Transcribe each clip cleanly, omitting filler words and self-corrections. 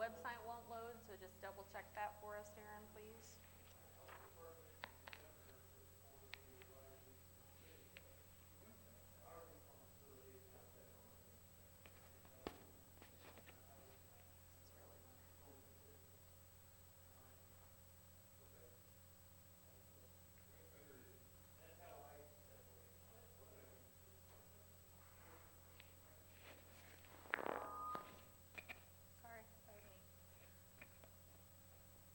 website won't load, so just double check that for us, Darren, please. Sorry, that was me.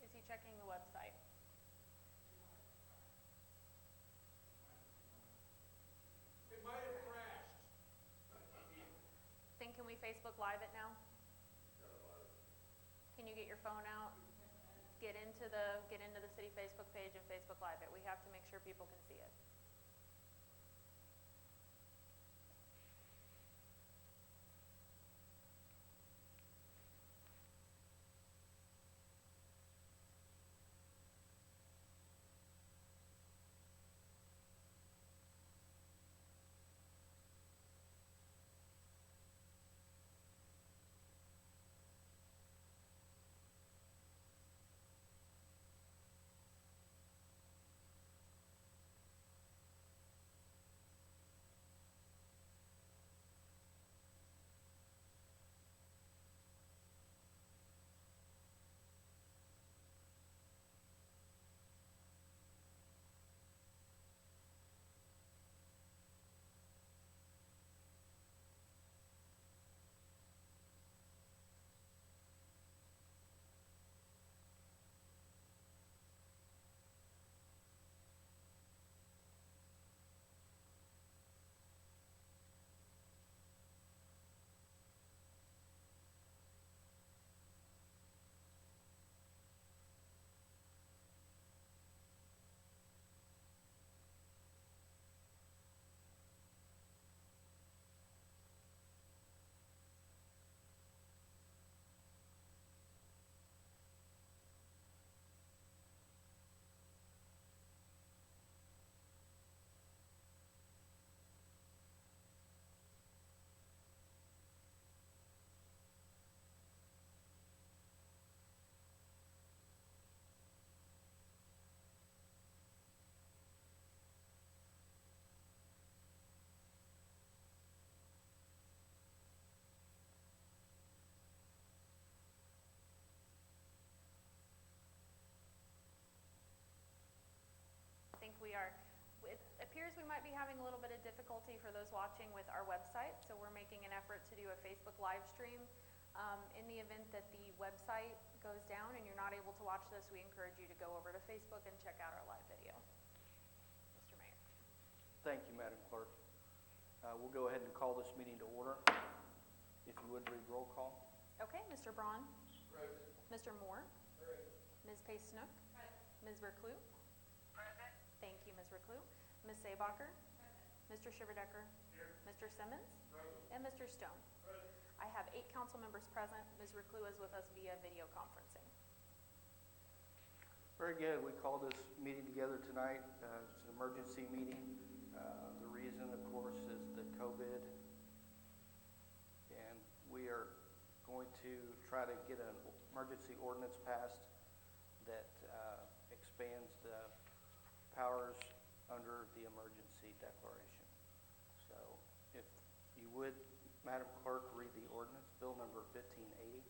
Is he checking the website? It might have crashed. Think, can we Facebook Live it now? Can you get your phone out? Get into the city Facebook page and Facebook Live it. We have to make sure people can see it. It appears we might be having a little bit of difficulty for those watching with our website, so we're making an effort to do a Facebook live stream. In the event that the website goes down and you're not able to watch this, we encourage you to go over to Facebook and check out our live video. Mr. Mayor. Thank you, Madam Clerk. We'll go ahead and call this meeting to order. If you would read roll call. Okay, Mr. Braun. Present. Mr. Moore. Present. Ms. Pace-Snook. Present. Ms. Verklew. Present. Thank you, Ms. Verklew. Ms. Sabacher. Present. Mr. Shiverdecker. Here. Mr. Simmons. Present. And Mr. Stone. Present. I have 8 council members present. Ms. Verklew is with us via video conferencing. Very good. We called this meeting together tonight. It's an emergency meeting. The reason, of course, is the COVID. And we are going to try to get an emergency ordinance passed that expands the powers under the emergency declaration. So if you would, Madam Clerk, read the ordinance, bill number 1580.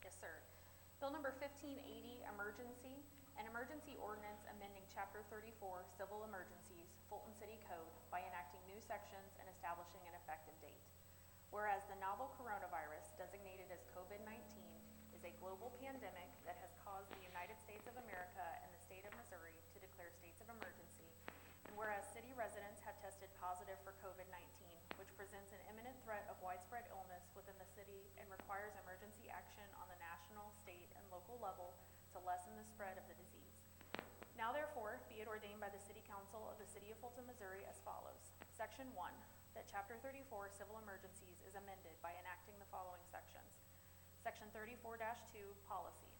Yes, sir. Bill number 1580, emergency, an emergency ordinance amending Chapter 34, Civil Emergencies, Fulton City Code by enacting new sections and establishing an effective date. Whereas the novel coronavirus, designated as COVID-19, is a global pandemic that has caused the United States of America and the state of Missouri to declare states of emergency, and whereas city residents have tested positive for COVID-19, which presents an imminent threat of widespread illness within the city and requires emergency action on the national, state, and local level to lessen the spread of the disease. Now therefore, be it ordained by the City Council of the City of Fulton, Missouri as follows. Section 1, that Chapter 34, Civil Emergencies, is amended by enacting the following sections. Section 34-2, Policy.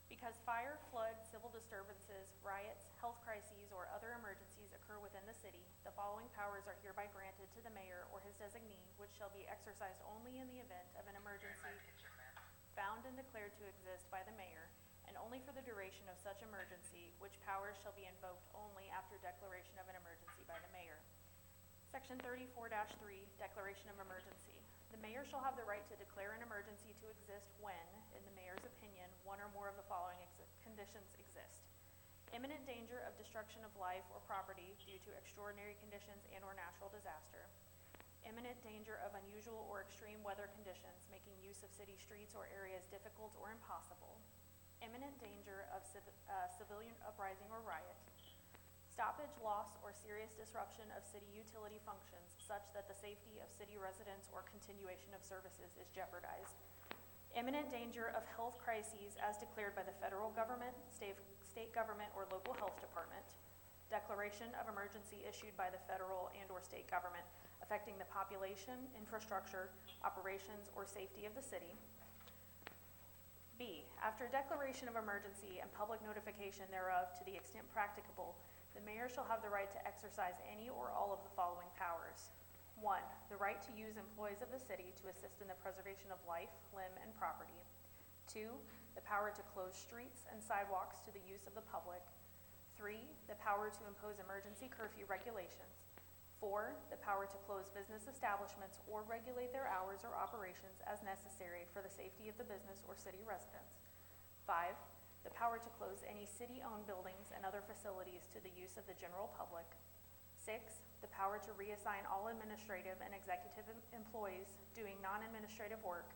Because fire, flood, civil disturbances, riots, health crises, or other emergencies occur within the city, the following powers are hereby granted to the mayor or his designee, which shall be exercised only in the event of an emergency. found and declared to exist by the mayor, and only for the duration of such emergency, which powers shall be invoked only after declaration of an emergency by the mayor. Section 34-3, Declaration of Emergency. The mayor shall have the right to declare an emergency to exist when, in the mayor's opinion, one or more of the following conditions exist: imminent danger of destruction of life or property due to extraordinary conditions and/or natural disaster, imminent danger of unusual or extreme weather conditions making use of city streets or areas difficult or impossible, imminent danger of civilian uprising or riot, stoppage, loss, or serious disruption of city utility functions such that the safety of city residents or continuation of services is jeopardized, imminent danger of health crises as declared by the federal government, state government, or local health department, declaration of emergency issued by the federal and/or state government affecting the population, infrastructure, operations, or safety of the city. B, after declaration of emergency and public notification thereof to the extent practicable, the mayor shall have the right to exercise any or all of the following powers. 1, the right to use employees of the city to assist in the preservation of life, limb, and property. 2, the power to close streets and sidewalks to the use of the public. 3, the power to impose emergency curfew regulations. 4, the power to close business establishments or regulate their hours or operations as necessary for the safety of the business or city residents. 5, the power to close any city-owned buildings and other facilities to the use of the general public. 6, the power to reassign all administrative and executive employees doing non-administrative work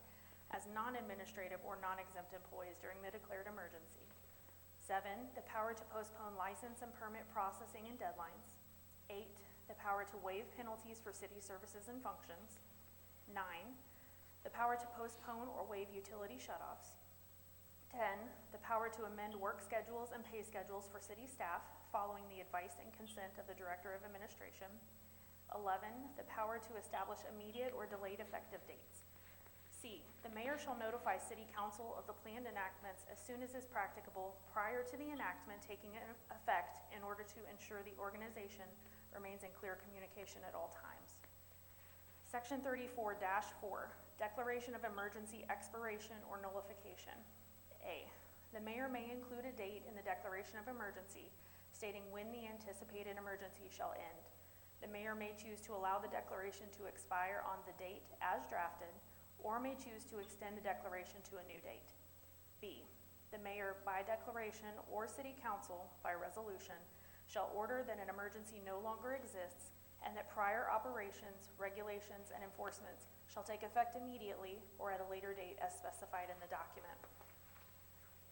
as non-administrative or non-exempt employees during the declared emergency. 7, the power to postpone license and permit processing and deadlines. 8, the power to waive penalties for city services and functions. 9, the power to postpone or waive utility shutoffs. 10, the power to amend work schedules and pay schedules for city staff following the advice and consent of the Director of Administration. 11, the power to establish immediate or delayed effective dates. C, the mayor shall notify City Council of the planned enactments as soon as is practicable prior to the enactment taking effect in order to ensure the organization remains in clear communication at all times. Section 34-4, Declaration of Emergency Expiration or Nullification. A, the mayor may include a date in the declaration of emergency stating when the anticipated emergency shall end. The mayor may choose to allow the declaration to expire on the date as drafted, or may choose to extend the declaration to a new date. B, the mayor by declaration or city council by resolution shall order that an emergency no longer exists and that prior operations, regulations, and enforcements shall take effect immediately or at a later date as specified in the document.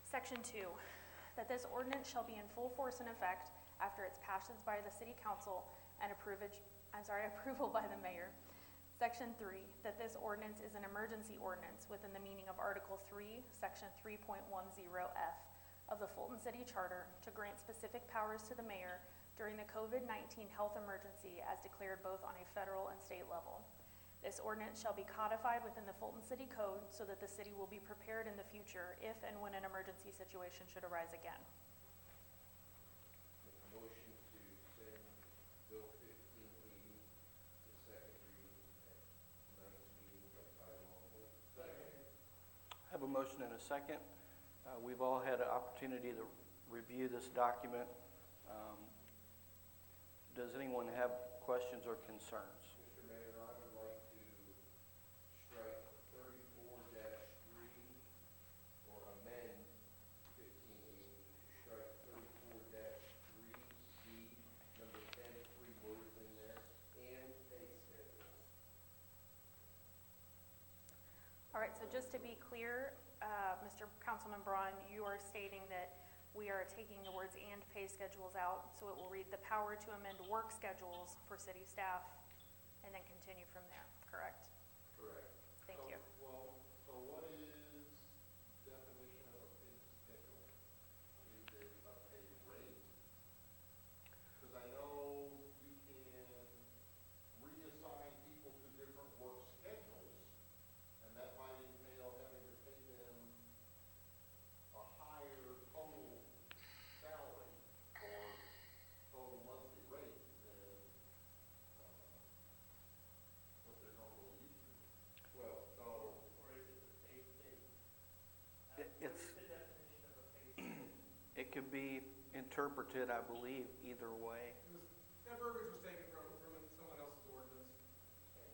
Section 2, that this ordinance shall be in full force and effect after its passage by the City Council and approval by the mayor. Section 3, that this ordinance is an emergency ordinance within the meaning of Article 3, Section 3.10F of the Fulton City Charter to grant specific powers to the mayor during the COVID-19 health emergency as declared both on a federal and state level. This ordinance shall be codified within the Fulton City Code so that the city will be prepared in the future if and when an emergency situation should arise again. Motion to send Bill 1580 to second reading at tonight's meeting by title only. Second. I have a motion and a second. We've all had an opportunity to review this document. Does anyone have questions or concerns? Mr. Mayor, I would like to strike 34-3 or amend 1580 to strike 34-3B, number 10, 3 words in there, and pay schedules. All right, so just to be clear, Mr. Councilman Braun, you are stating that we are taking the words "and pay schedules" out, so it will read the power to amend work schedules for city staff and then continue from there, correct? Correct. Thank you. Well, so what is definition of a pay schedule? Is it a pay rate? Because I know you can reassign people to different work schedules, and that might entail having to pay them a higher total salary or total monthly rate than what they're normally used to. could be interpreted, I believe, either way. That verbiage was taken from someone else's ordinance. Okay.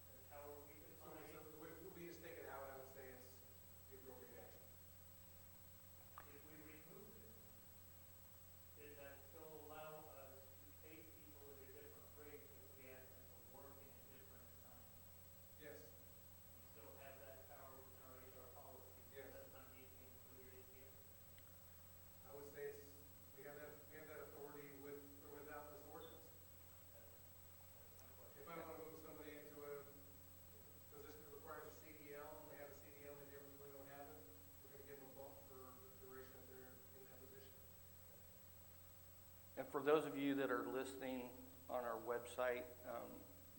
That's how we define it. So if we just take it out, I would say it's the appropriate action. If we remove it, does that still allow us to pay people at a different rate if we ask them to work in a different assignment? Yes. We still have that power within our HR policy. Yes. Does not need to be included in here. I would say we have that authority with or without this ordinance. That's my question. If I want to move somebody into a position that requires a CDL, and they have a CDL, and they really don't have it, we're going to give them a bump for the duration that they're in that position. And for those of you that are listening on our website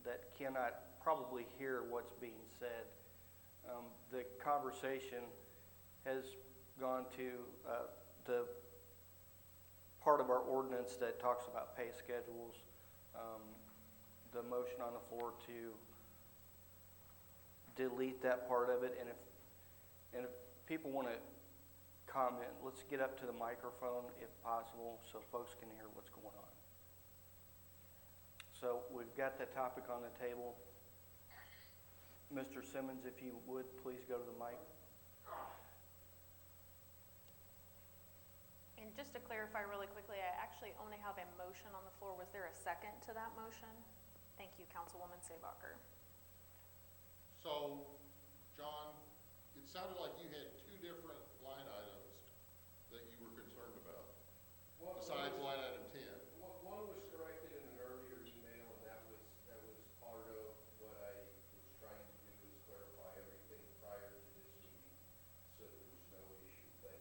that cannot probably hear what's being said, the conversation has gone to the part of our ordinance that talks about pay schedules, the motion on the floor to delete that part of it, and if people want to comment, let's get up to the microphone if possible so folks can hear what's going on. So we've got that topic on the table. Mr. Simmons, if you would, please go to the mic. And just to clarify really quickly, I actually only have a motion on the floor. Was there a second to that motion? Thank you, Councilwoman Seebacher. So, John, it sounded like you had two different line items that you were concerned about, besides line item 10. One was corrected in an earlier email, and that was part of what I was trying to do, is clarify everything prior to this meeting, so there was no issue. But,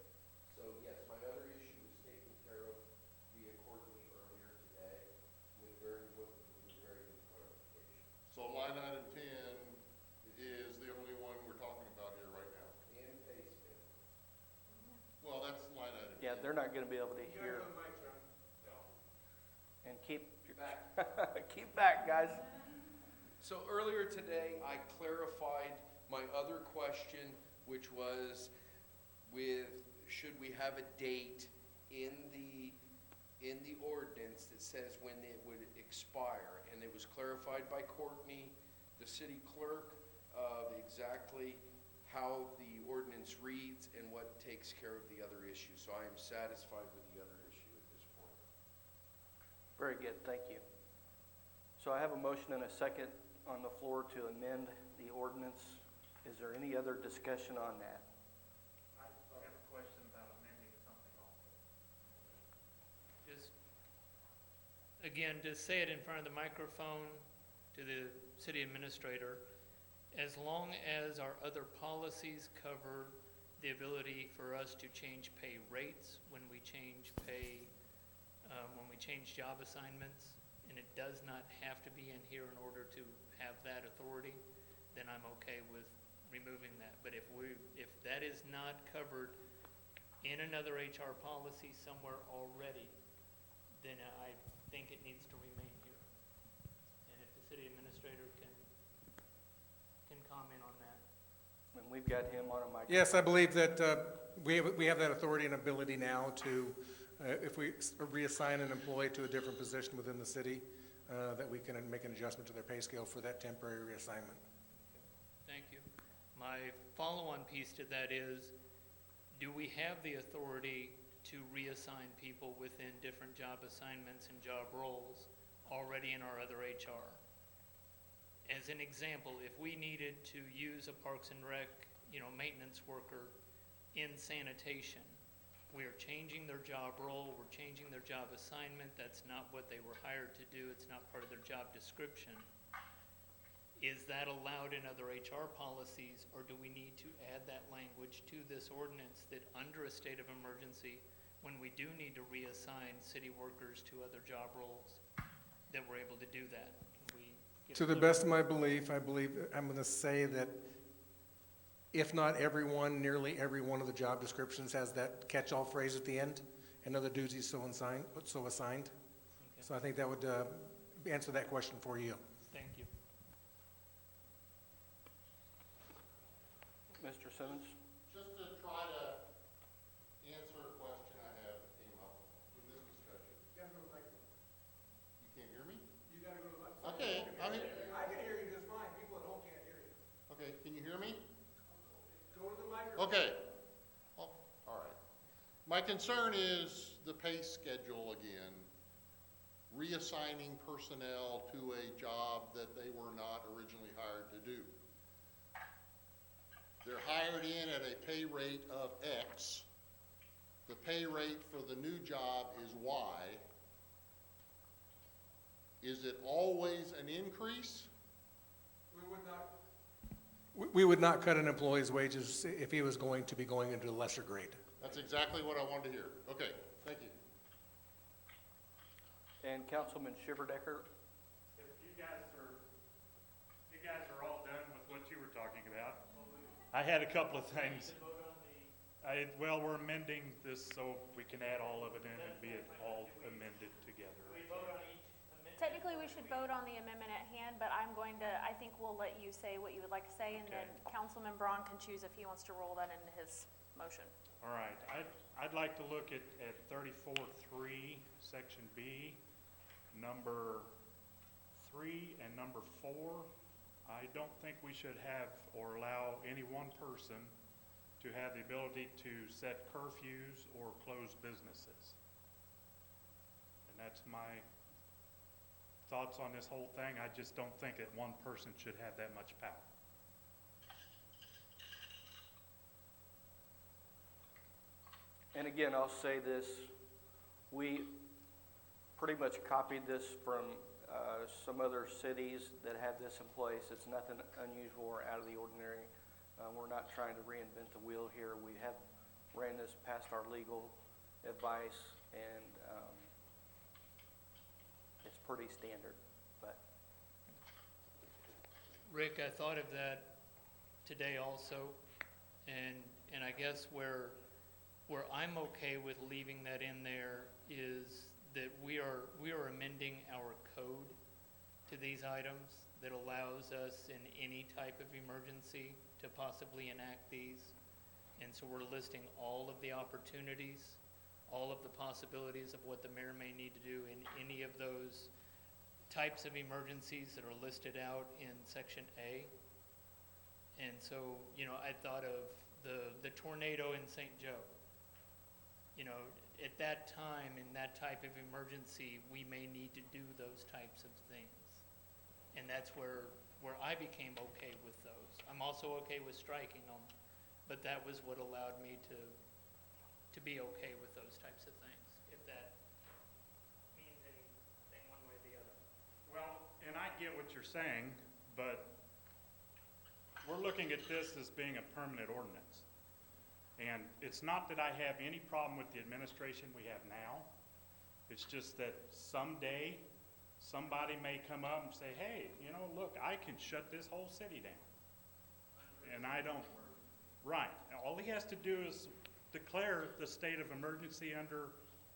so yes, my other issue was taken care of via Courtney earlier today with very good clarification. So line item 10 is the only one we're talking about here right now. And pay schedule. Well, that's line item 10. Yeah, they're not going to be able to You hear. got it on the mic, John. No. And keep back, guys. So earlier today, I clarified my other question, which was should we have a date in the ordinance that says when it would expire? And it was clarified by Courtney, the city clerk, of exactly how the ordinance reads and what takes care of the other issue. So I am satisfied with the other issue at this point. Very good, thank you. So I have a motion and a second on the floor to amend the ordinance. Is there any other discussion on that? I have a question about amending something also. Just, again, just say it in front of the microphone to the city administrator. As long as our other policies cover the ability for us to change pay rates when we change job assignments, and it does not have to be in here in order to have that authority, then I'm okay with removing that. But if that is not covered in another HR policy somewhere already, then I think it needs to remain here. And if the city administrator can comment on that. And we've got him on a microphone. Yes, I believe that we have that authority and ability now to, if we reassign an employee to a different position within the city, that we can make an adjustment to their pay scale for that temporary reassignment. Thank you. My follow-on piece to that is, do we have the authority to reassign people within different job assignments and job roles already in our other HR? As an example, if we needed to use a Parks and Rec, maintenance worker in sanitation, we are changing their job role, we're changing their job assignment, that's not what they were hired to do, it's not part of their job description. Is that allowed in other HR policies, or do we need to add that language to this ordinance that under a state of emergency, when we do need to reassign city workers to other job roles, that we're able to do that? Can we get To the best of my belief, I'm going to say that if not everyone, nearly every one of the job descriptions has that catch-all phrase at the end, and other duties so assigned. Okay. So I think that would answer that question for you. Thank you. Mr. Simmons? Just to try to answer a question I have in my Okay, can you hear me? Go to the microphone. Okay. Oh, all right. My concern is the pay schedule again. Reassigning personnel to a job that they were not originally hired to do. They're hired in at a pay rate of X. The pay rate for the new job is Y. Is it always an increase? We would not cut an employee's wages if he was going to be going into a lesser grade. That's exactly what I wanted to hear. Okay, thank you. And Councilman Shiverdecker? If you guys are all done with what you were talking about, I had a couple of things. Well, we're amending this so we can add all of it in and be it all amended together. Technically, we should vote on the amendment at hand, but I think we'll let you say what you would like to say, and then Okay. Councilman Braun can choose if he wants to roll that into his motion. All right, I'd like to look at 34.3, Section B, number 3 and number 4. I don't think we should have or allow any one person to have the ability to set curfews or close businesses. And that's my thoughts on this whole thing. I just don't think that one person should have that much power. And again, I'll say this, we pretty much copied this from some other cities that have this in place. It's nothing unusual or out of the ordinary. We're not trying to reinvent the wheel here. We have ran this past our legal advice, and it's pretty standard. But Rick, I thought of that today also, and I guess where I'm okay with leaving that in there is that we are amending our code to these items that allows us in any type of emergency to possibly enact these. And so we're listing all of the opportunities, all of the possibilities of what the mayor may need to do in any of those types of emergencies that are listed out in Section A. And so, I thought of the tornado in St. Joe. At that time, in that type of emergency, we may need to do those types of things. And that's where I became okay with those. I'm also okay with striking them, but that was what allowed me to be okay with those types of things, if that means anything one way or the other. Well, and I get what you're saying, but we're looking at this as being a permanent ordinance. And it's not that I have any problem with the administration we have now. It's just that someday, somebody may come up and say, hey, look, I can shut this whole city down. And I don't, right. All he has to do is declare the state of emergency under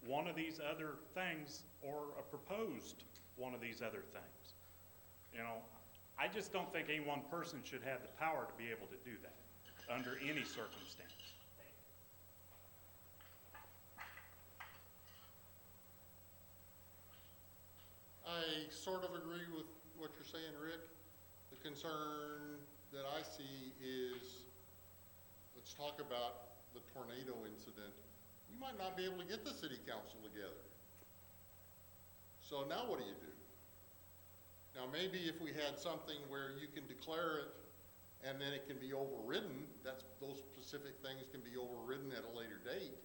one of these other things or a proposed one of these other things. I just don't think any one person should have the power to be able to do that under any circumstance. I sort of agree with what you're saying, Rick. The concern that I see is, let's talk about the tornado incident. You might not be able to get the city council together. So now what do you do? Now maybe if we had something where you can declare it and then it can be overridden, those specific things can be overridden at a later date.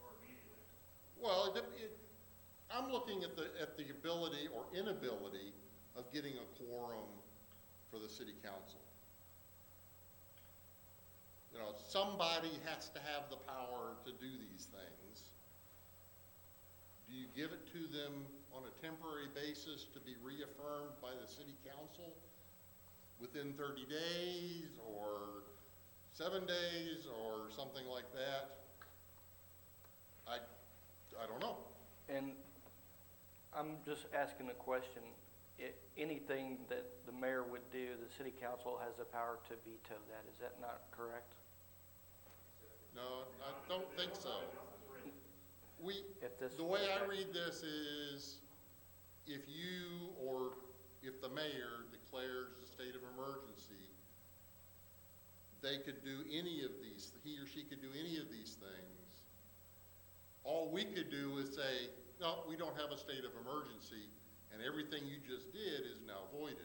Or immediately. Well, I'm looking at the ability or inability of getting a quorum for the city council. Somebody has to have the power to do these things. Do you give it to them on a temporary basis to be reaffirmed by the city council within 30 days or 7 days or something like that? I don't know. And I'm just asking a question. Anything that the mayor would do, the city council has the power to veto that. Is that not correct? No, I don't think so. If this- The way I read this is if you or if the mayor declares a state of emergency, they could do any of these, he or she could do any of these things. All we could do is say, no, we don't have a state of emergency, and everything you just did is now voided.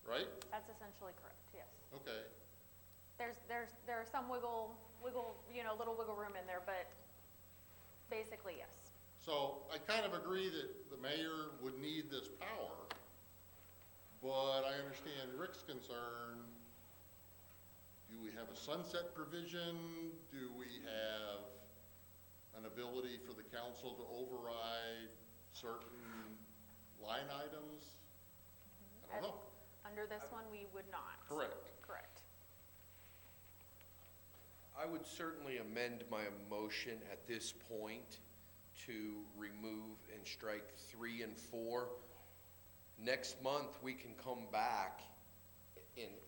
Right? That's essentially correct, yes. Okay. There's some little wiggle room in there, but basically, yes. So I kind of agree that the mayor would need this power, but I understand Rick's concern. Do we have a sunset provision? Do we have an ability for the council to override certain line items? I don't know. Under this one, we would not. Correct. Correct. I would certainly amend my motion at this point to remove and strike 3 and 4. Next month, we can come back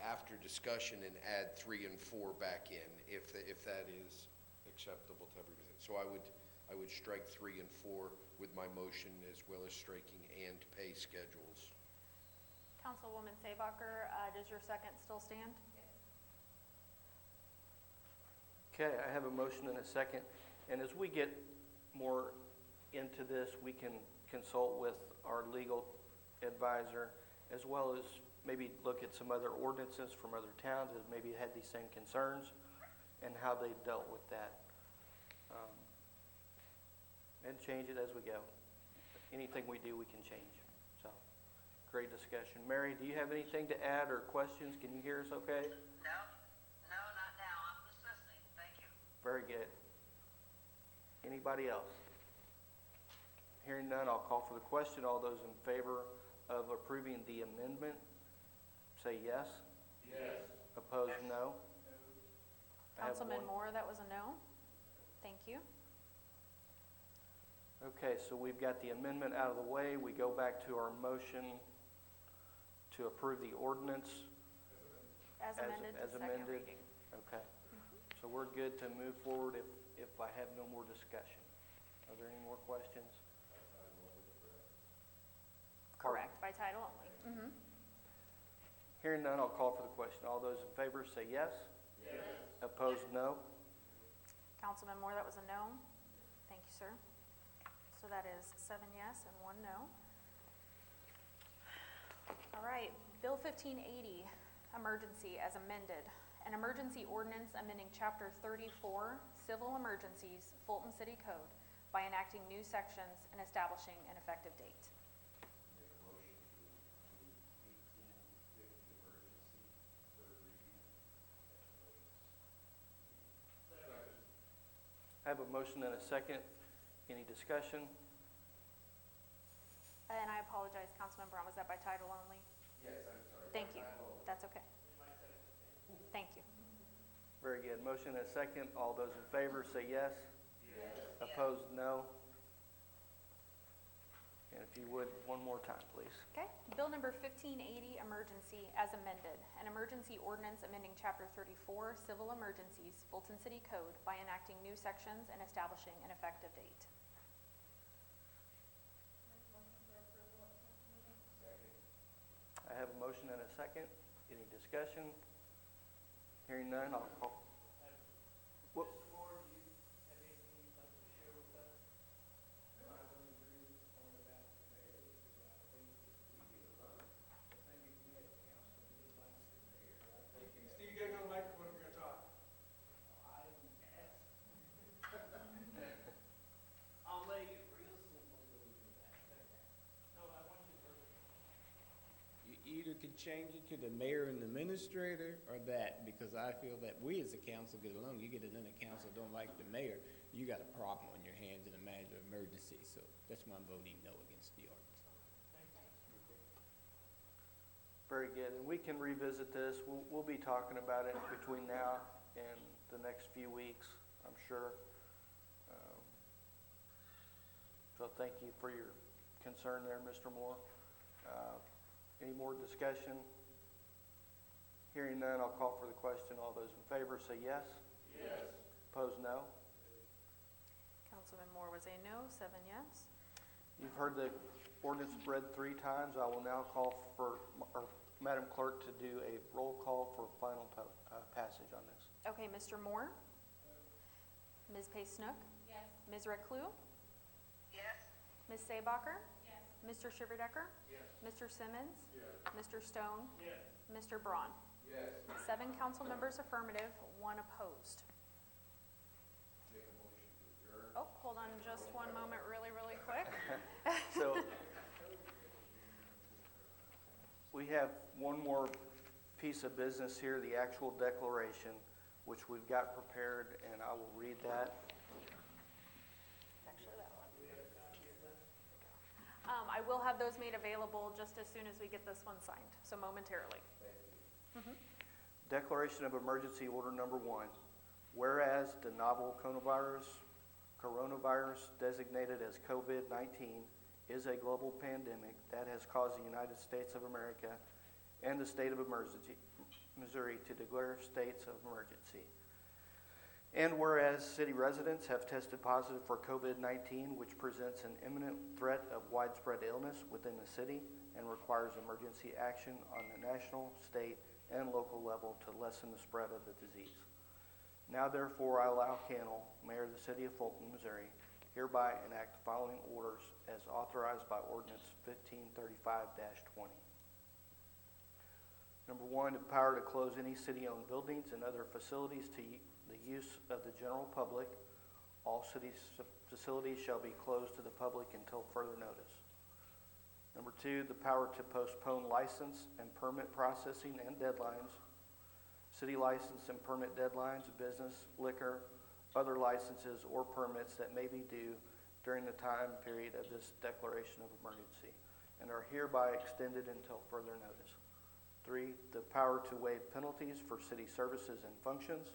after discussion and add 3 and 4 back in, if that is acceptable to everybody. So I would strike 3 and 4 with my motion, as well as striking and pay schedules. Councilwoman Sabacher, does your second still stand? Okay, I have a motion and a second, and as we get more into this, we can consult with our legal advisor, as well as maybe look at some other ordinances from other towns that maybe had these same concerns, and how they've dealt with that. And change it as we go. Anything we do, we can change. So, great discussion. Mary, do you have anything to add or questions? Can you hear us okay? No, not now. I'm just listening. Thank you. Very good. Anybody else? Hearing none, I'll call for the question. All those in favor of approving the amendment, say yes. Yes. Opposed, no. I have Councilman one. Moore, that was a no. Thank you. Okay, so we've got the amendment out of the way. We go back to our motion to approve the ordinance. As amended to as second amended. reading. Okay. So we're good to move forward if I have no more discussion. Are there any more questions? Correct, by title only. Mm-hmm. Hearing none, I'll call for the question. All those in favor say yes. Yes. Opposed, no. Councilman Moore, that was a no. Thank you, sir. So that is 7 yes and 1 no. All right, Bill 1580, emergency as amended. An emergency ordinance amending Chapter 34, Civil Emergencies, Fulton City Code by enacting new sections and establishing an effective date. I have a motion and a second. Any discussion? And I apologize, Councilman Brown, was that by title only? Yes, I'm sorry. Thank you. That's okay. Thank you. Very good. Motion and a second. All those in favor say yes. Yes. Opposed, no. And if you would, one more time, please. Okay. Bill number 1580, emergency as amended. An emergency ordinance amending Chapter 34, Civil Emergencies, Fulton City Code by enacting new sections and establishing an effective date. I have a motion and a second. Any discussion? Hearing none, I'll call. What? Steve, you gotta go to the microphone if you're gonna talk. I'll make it real simple so we can back. No, I want you to. You either could change it to the mayor and the administrator or that, because I feel that we as a council get along. You get another council don't like the mayor, you got a problem on your hands in a matter of emergency. So that's why I'm voting no against the ordinance. Very good. And we can revisit this. We'll be talking about it between now and the next few weeks, I'm sure. So thank you for your concern there, Mr. Moore. Any more discussion? Hearing none, I'll call for the question. All those in favor say yes. Yes. Opposed, no. Councilman Moore was a no, 7 yes. You've heard the ordinance read 3 times. I will now call for, or Madam Clerk, to do a roll call for final passage on this. Okay, Mr. Moore? Ms. Pace Snook? Yes. Ms. Reclus? Yes. Ms. Seebacher? Yes. Mr. Shiverdecker? Yes. Mr. Simmons? Yes. Mr. Stone? Yes. Mr. Braun? Yes. 7 council members affirmative, 1 opposed. Make a motion to adjourn. Oh, hold on just one moment, really, really quick. So we have one more piece of business here, the actual declaration, which we've got prepared, and I will read that. It's actually that one. I will have those made available just as soon as we get this one signed, so momentarily. Declaration of Emergency Order Number 1. Whereas the novel coronavirus designated as COVID-19 is a global pandemic that has caused the United States of America and the state of emergency, Missouri, to declare states of emergency. And whereas city residents have tested positive for COVID-19, which presents an imminent threat of widespread illness within the city and requires emergency action on the national, state, and local level to lessen the spread of the disease. Now therefore, I allow Cannell, Mayor of the City of Fulton, Missouri, hereby enact the following orders as authorized by Ordinance 1535-20. Number 1, the power to close any city-owned buildings and other facilities to the use of the general public. All city facilities shall be closed to the public until further notice. Number 2, the power to postpone license and permit processing and deadlines. City license and permit deadlines, business, liquor, other licenses or permits that may be due during the time period of this declaration of emergency and are hereby extended until further notice. 3, the power to waive penalties for city services and functions.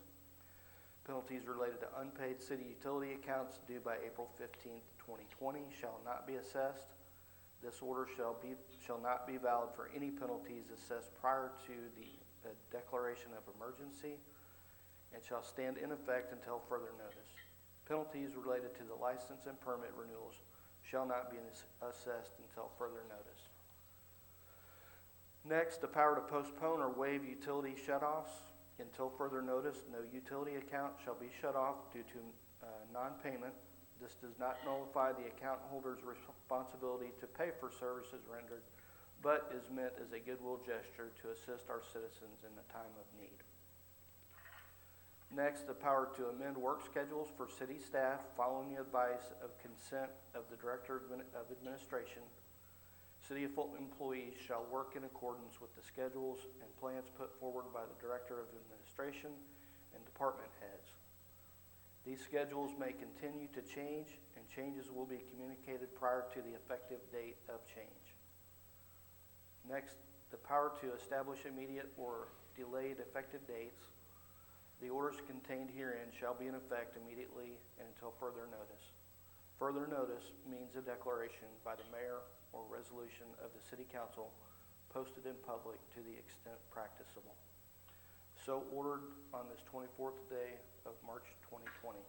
Penalties related to unpaid city utility accounts due by April 15th, 2020 shall not be assessed. This order shall not be valid for any penalties assessed prior to the declaration of emergency and shall stand in effect until further notice. Penalties related to the license and permit renewals shall not be assessed until further notice. Next, the power to postpone or waive utility shutoffs until further notice. No utility account shall be shut off due to non-payment. This does not nullify the account holder's responsibility to pay for services rendered, but is meant as a goodwill gesture to assist our citizens in the time of need. Next, the power to amend work schedules for city staff following the advice of consent of the Director of Administration. City of Fulton employees shall work in accordance with the schedules and plans put forward by the Director of Administration and department heads. These schedules may continue to change, and changes will be communicated prior to the effective date of change. Next, the power to establish immediate or delayed effective dates. The orders contained herein shall be in effect immediately and until further notice. Further notice means a declaration by the mayor or resolution of the city council posted in public to the extent practicable. So ordered on this 24th day of March 2020.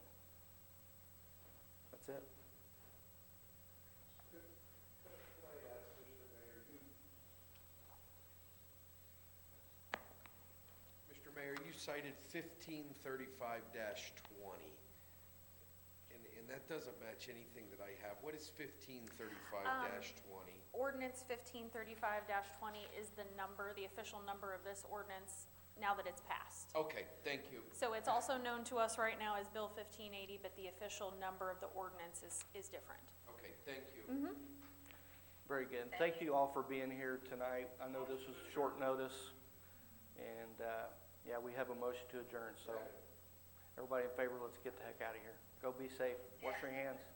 That's it. Could I ask, Mr. Mayor, Mr. Mayor, you cited 1535-20, and that doesn't match anything that I have. What is 1535-20? Ordinance 1535-20 is the number, the official number of this ordinance now that it's passed. Okay, thank you. So it's also known to us right now as Bill 1580, but the official number of the ordinance is different. Okay, thank you. Very good. Thank you all for being here tonight. I know this was short notice, and yeah, we have a motion to adjourn. So everybody in favor, let's get the heck out of here. Go be safe. Wash your hands.